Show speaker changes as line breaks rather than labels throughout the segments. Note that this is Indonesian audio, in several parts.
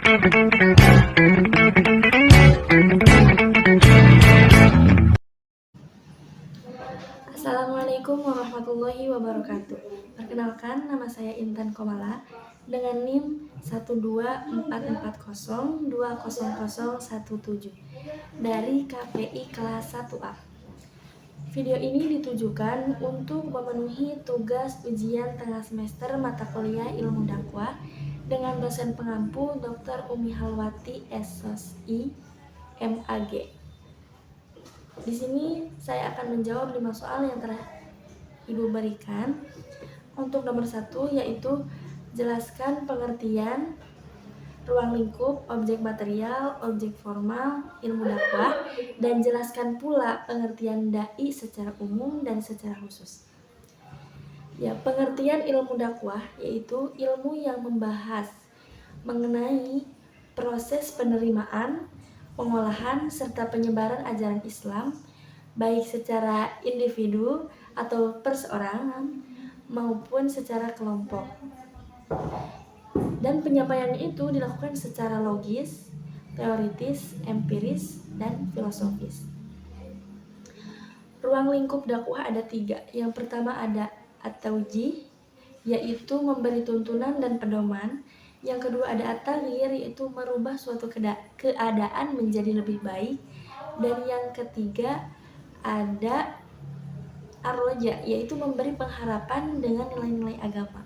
Assalamualaikum warahmatullahi wabarakatuh. Perkenalkan, nama saya Intan Komala dengan NIM 12440200017 dari KPI kelas 1A. Video ini ditujukan untuk memenuhi tugas ujian tengah semester mata kuliah Ilmu Dakwah dengan dosen pengampu Dr. Umi Halwati SSI MAG. Di sini saya akan menjawab 5 soal yang telah Ibu berikan. Untuk nomor 1 yaitu jelaskan pengertian ruang lingkup, objek material, objek formal, ilmu dakwah, dan jelaskan pula pengertian dai secara umum dan secara khusus. Ya, pengertian ilmu dakwah yaitu ilmu yang membahas mengenai proses penerimaan, pengolahan, serta penyebaran ajaran Islam, baik secara individu atau perseorangan maupun secara kelompok. Dan penyampaiannya itu dilakukan secara logis, teoritis, empiris, dan filosofis. Ruang lingkup dakwah ada 3. Yang pertama ada at-taujih, yaitu memberi tuntunan dan pedoman. Yang kedua ada at-taghyir, yaitu merubah suatu keadaan menjadi lebih baik. Dan yang ketiga ada ar-roja, yaitu memberi pengharapan dengan nilai-nilai agama.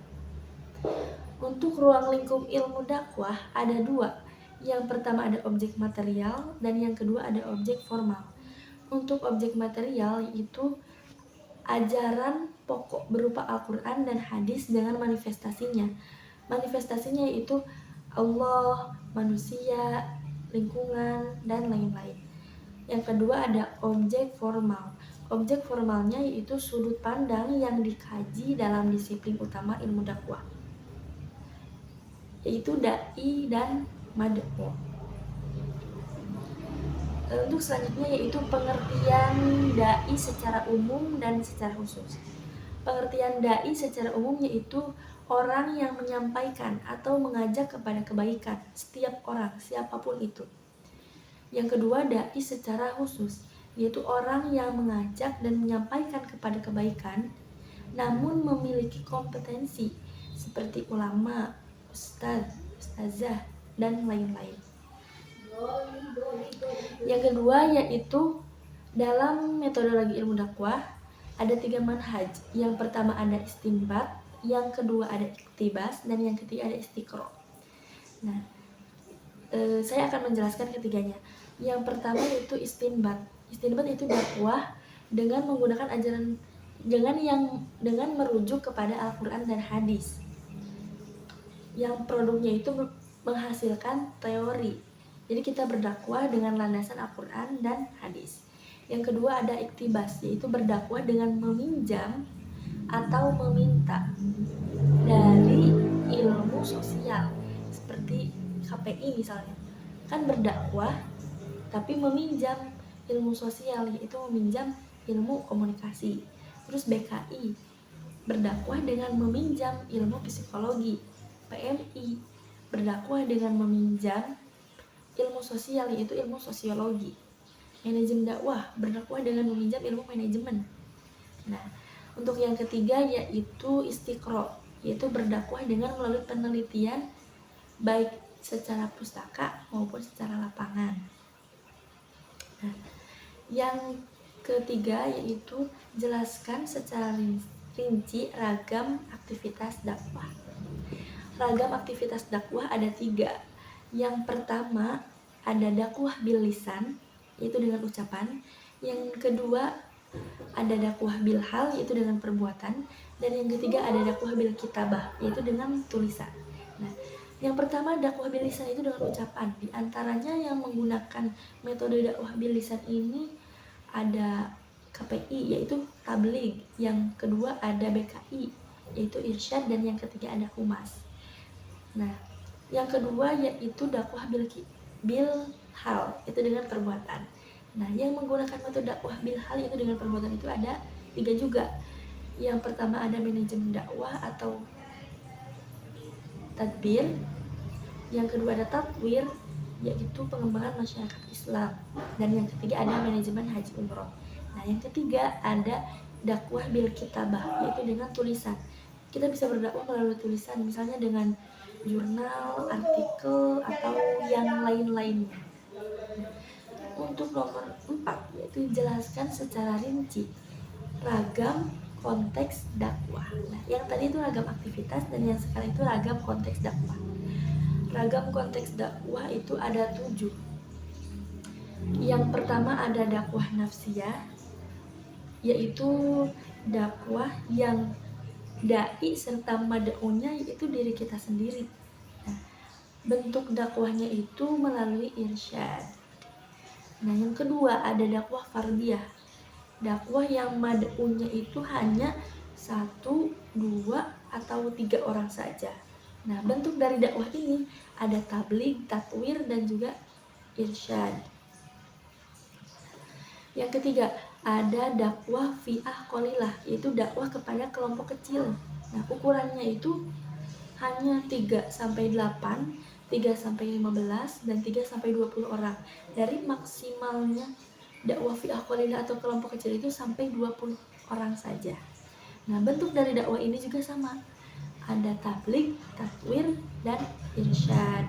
Untuk ruang lingkup ilmu dakwah ada 2. Yang pertama ada objek material dan yang kedua ada objek formal. Untuk objek material yaitu ajaran pokok berupa Al-Quran dan hadis dengan manifestasinya. Manifestasinya yaitu Allah, manusia, lingkungan, dan lain-lain. Yang kedua ada objek formal. Objek formalnya yaitu sudut pandang yang dikaji dalam disiplin utama ilmu dakwah, yaitu dai dan mad'u. Untuk selanjutnya yaitu pengertian dai secara umum dan secara khusus. Pengertian dai secara umum yaitu orang yang menyampaikan atau mengajak kepada kebaikan, setiap orang, siapapun itu. Yang kedua dai secara khusus, yaitu orang yang mengajak dan menyampaikan kepada kebaikan namun memiliki kompetensi seperti ulama, ustadz, ustazah, dan lain-lain. Yang kedua yaitu dalam metodologi ilmu dakwah ada 3 manhaj. Yang pertama ada istinbat, yang kedua ada iktibas, dan yang ketiga ada istiqro. Nah, saya akan menjelaskan ketiganya. Yang pertama yaitu istinbat. Istinbat itu dakwah dengan menggunakan ajaran dengan merujuk kepada Al-Quran dan hadis. Yang produknya itu menghasilkan teori. Jadi kita berdakwah dengan landasan Al-Quran dan hadis. Yang kedua ada iktibas, yaitu berdakwah dengan meminjam atau meminta dari ilmu sosial seperti KPI misalnya. Kan berdakwah tapi meminjam ilmu sosial, yaitu meminjam ilmu komunikasi. Terus BKI berdakwah dengan meminjam ilmu psikologi. PMI berdakwah dengan meminjam ilmu sosial, yaitu ilmu sosiologi. Manajemen dakwah berdakwah dengan meminjam ilmu manajemen. Nah, untuk yang ketiga yaitu istiqro, yaitu berdakwah dengan melalui penelitian baik secara pustaka maupun secara lapangan. Nah, yang ketiga yaitu jelaskan secara rinci ragam aktivitas dakwah. Ragam aktivitas dakwah ada 3. Yang pertama ada dakwah bil lisan, yaitu dengan ucapan. Yang kedua ada dakwah bil hal, yaitu dengan perbuatan. Dan yang ketiga ada dakwah bil kitabah, yaitu dengan tulisan. Nah, yang pertama dakwah bil lisan itu dengan ucapan. Di antaranya yang menggunakan metode dakwah bil lisan ini ada KPI, yaitu tabligh. Yang kedua ada BKI, yaitu irsyad, dan yang ketiga ada humas. Nah, yang kedua yaitu dakwah bil hal, itu dengan perbuatan. Nah, yang menggunakan metode dakwah bil hal itu dengan perbuatan itu ada 3 juga. Yang pertama ada manajemen dakwah atau tadbir. Yang kedua ada tatwir, yaitu pengembangan masyarakat Islam. Dan yang ketiga ada manajemen haji umroh. Nah, yang ketiga ada dakwah bil kitabah, yaitu dengan tulisan. Kita bisa berdakwah melalui tulisan, misalnya dengan jurnal, artikel, atau yang lain-lainnya. Untuk nomor 4, yaitu jelaskan secara rinci ragam konteks dakwah. Nah, yang tadi itu ragam aktivitas, dan yang sekarang itu ragam konteks dakwah. Ragam konteks dakwah itu ada 7. Yang pertama ada dakwah nafsiyah, yaitu dakwah yang dai serta mad'unya yaitu diri kita sendiri. Nah, bentuk dakwahnya itu melalui irsyad. Nah, yang kedua ada dakwah fardiyah, dakwah yang mad'unya itu hanya 1, 2, atau 3 orang saja. Nah, bentuk dari dakwah ini ada tabligh, tatwir, dan juga irsyad. Yang ketiga ada dakwah fi'ah qalilah, yaitu dakwah kepada kelompok kecil. Nah, ukurannya itu hanya 3-8, 3-15, dan 3-20 orang. Dari maksimalnya dakwah fi'ah qalilah atau kelompok kecil itu sampai 20 orang saja. Nah, bentuk dari dakwah ini juga sama. Ada tabligh, tatwir, dan irsyad.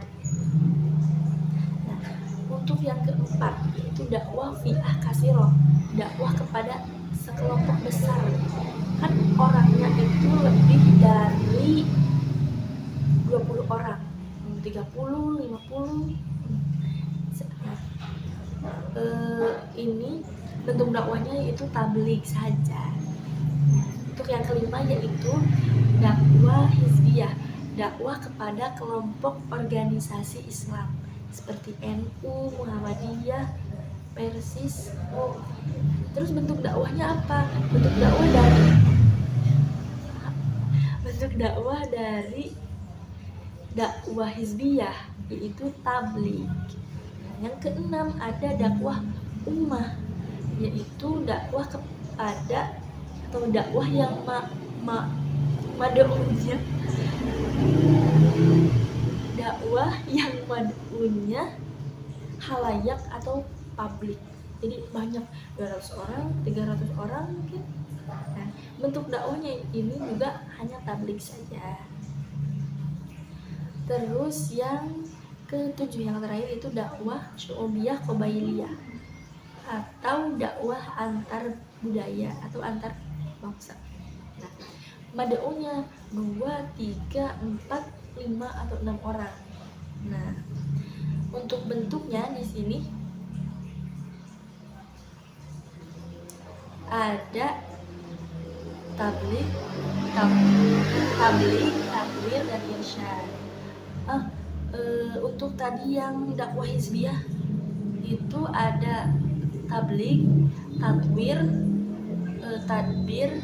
Nah, untuk yang keempat yaitu dakwah fi'ah kasirah, dakwah kepada sekelompok besar. Kan orangnya itu lebih dari 20 orang, 30, 50. Ini bentuk dakwahnya yaitu tabligh saja. Untuk yang kelima yaitu dakwah hizbiyah, dakwah kepada kelompok organisasi Islam seperti NU, Muhammadiyah, Persis. Terus bentuk dakwahnya apa? Bentuk dakwah dari dakwah hizbiyah yaitu tabligh. Yang keenam ada dakwah ummah, yaitu dakwah kepada atau dakwah yang mad'unya dakwah yang mad'unya halayak atau publik. Jadi banyak, 200 orang, 300 orang mungkin. Nah, bentuk dakwahnya ini juga hanya tabligh saja. Terus yang ketujuh, yang terakhir itu dakwah syu'ubiyah qabailiyah atau dakwah antar budaya atau antar bangsa. Nah, mad'unya 2, 3, 4, 5, atau 6 orang. Nah, untuk bentuknya di sini ada tabligh, tatwir, dan irsyad. Untuk tadi yang dakwah hizbiyah itu ada tabligh, tatwir, tadbir,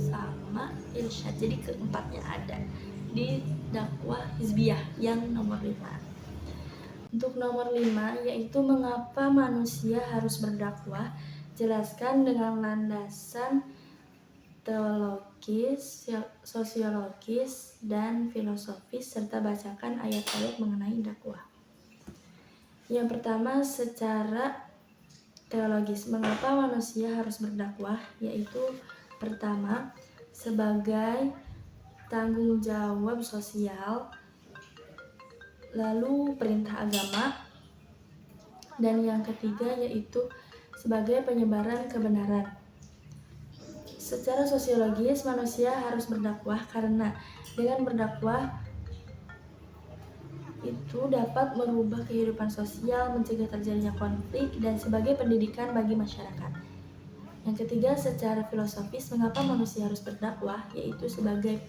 sama irsyad. Jadi keempatnya ada di dakwah hizbiyah yang nomor 5. Untuk nomor 5 yaitu mengapa manusia harus berdakwah, jelaskan dengan landasan teologis, sosiologis, dan filosofis, serta bacakan ayat-ayat mengenai dakwah. Yang pertama secara teologis, mengapa manusia harus berdakwah, yaitu pertama sebagai tanggung jawab sosial, lalu perintah agama, dan yang ketiga yaitu sebagai penyebaran kebenaran. Secara sosiologis, manusia harus berdakwah karena dengan berdakwah itu dapat merubah kehidupan sosial, mencegah terjadinya konflik, dan sebagai pendidikan bagi masyarakat. Yang ketiga, secara filosofis, mengapa manusia harus berdakwah, yaitu sebagai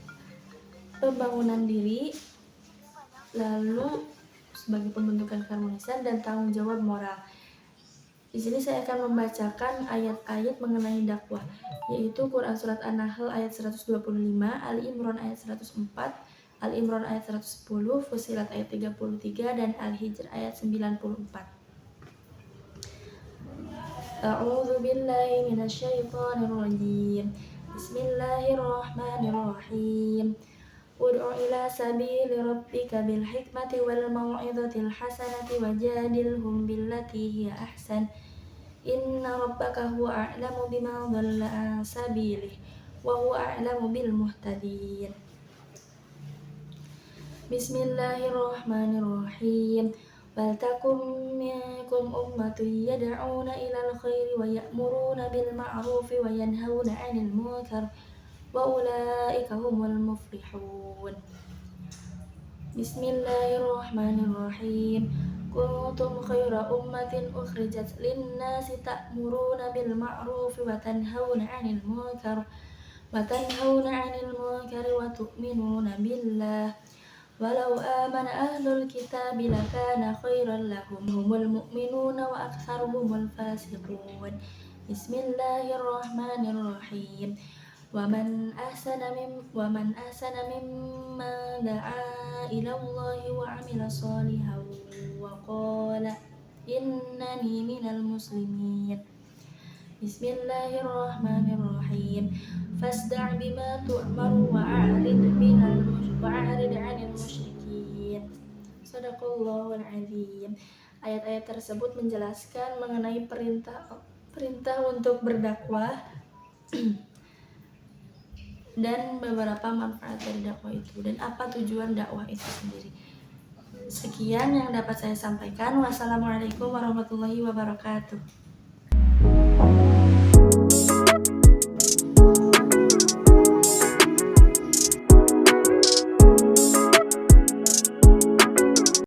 pembangunan diri, lalu sebagai pembentukan keharmonisan dan tanggung jawab moral. Di sini saya akan membacakan ayat-ayat mengenai dakwah, yaitu Quran Surat An-Nahl ayat 125, Ali Imran ayat 104, Ali Imran ayat 110, Fussilat ayat 33, dan Al-Hijr ayat 94. A'udzu billahi minasyaitonir rajim. Bismillahirrahmanirrahim. ud'u ila sabili rabbika bil hikmati wal mau'izatil hasanati wajadilhum billati hiya ahsan inna rabbaka huwa a'lamu bima dhalla an sabilihi wa huwa a'lamu bil muhtadin. Bismillahirrahmanirrahim. Wal takum minkum ummatun yad'una ilal khairi wa ya'muruna bil ma'rufi wa yanhauna 'anil munkar wa ulaika humul muflihun. Bismillahirrahmanirrahim. Kuntum khaira ummatin ukhrijat lin-nasi ta'muruna bil ma'rufi wa tanhauna 'anil munkar wa tu'minuna billah. Walau amana ahlul kitabi lakana khairan lahum humul mu'minuna wa aktsaruhumul fasiqun. Bismillahirrahmanirrahim. Waman ahsana mimman da'a ila Allahi wa 'amila shalihan wa qala innani minal muslimin. Bismillahirrahmanirrahim. Fasda' bima tu'mar wa a'rid 'anil musyrikin. Shadaqallahul 'adzim. Ayat-ayat tersebut menjelaskan mengenai perintah untuk berdakwah dan beberapa manfaat dari dakwah itu dan apa tujuan dakwah itu sendiri. Sekian yang dapat saya sampaikan. Wassalamualaikum warahmatullahi wabarakatuh.